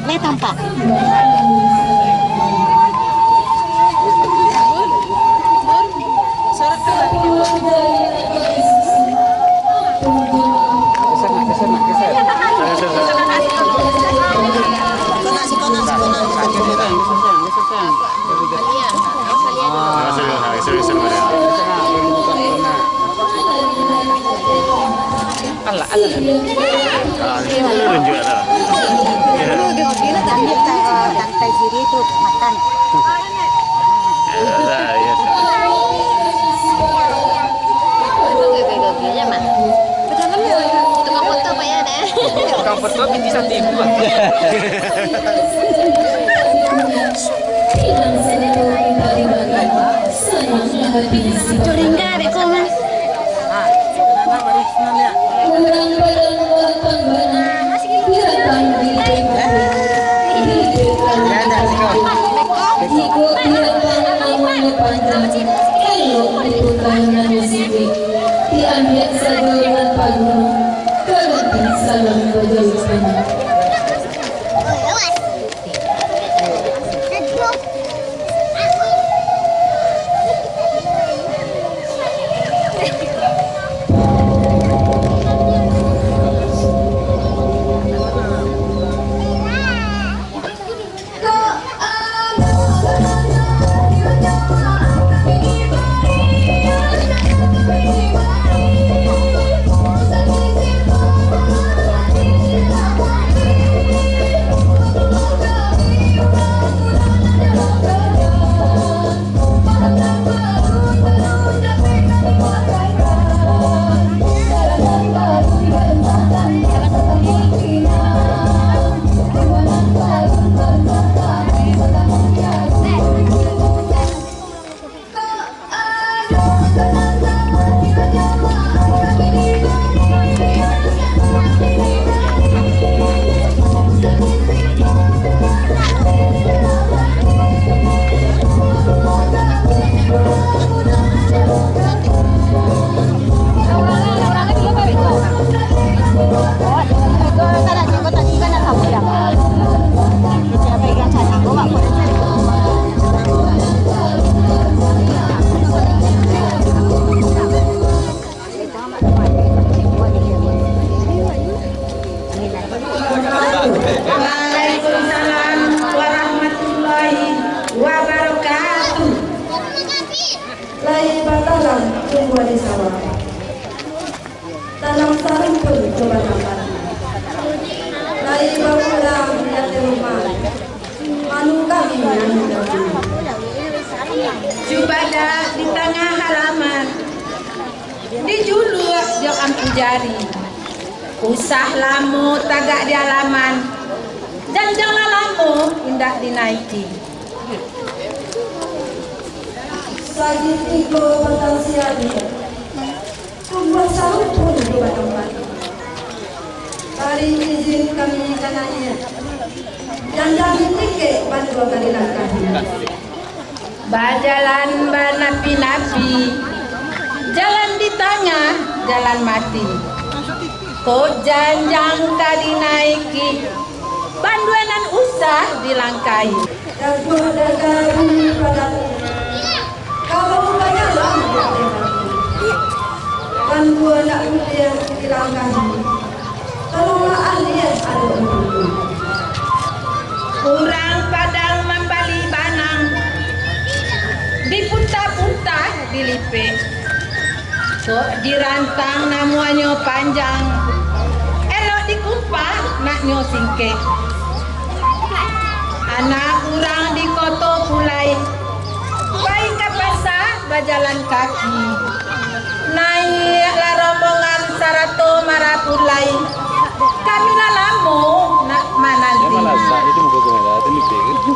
le tampak. Lantai kiri itu makan. Tukang foto Pak ya deh. Tukang foto binti satu ibu. Curingga deh kok mas. Diambil segala pagi, kemudian salam berjalan. Tanam sarung pun coba tambah. Lai bawa lihat di rumah. Manu kami yang Coba dah di tengah halaman. Di julur jangan pujari. Usah lamu tagak di halaman. Dan jangan lamu indah dinaiki. Sajid iko batang siadi. Tumbuh sarung pun coba tambah. Hari izin kami kanannya. Jangan tiket pada dua kali langkah. Bajalan banapi-napi, jalan di tengah, jalan mati. Kok janjang kadi naiki, banduanan usah dilangkai. Jago dagang padaku. Kalau banyak lama kan gua nak dia dilangkahi. Tolonglah ahli ada untuk. Kurang padang membali banang, dipunta-punta dilipet. Kok dirantang namanya panjang, elok dikumpah naknya singkek. Anak kurang di koto pulai, baik ke pasar berjalan kaki. Naiklah rombongan sarato marapulai, kami lalamu nak mana Malah itu mau ke mana? Itu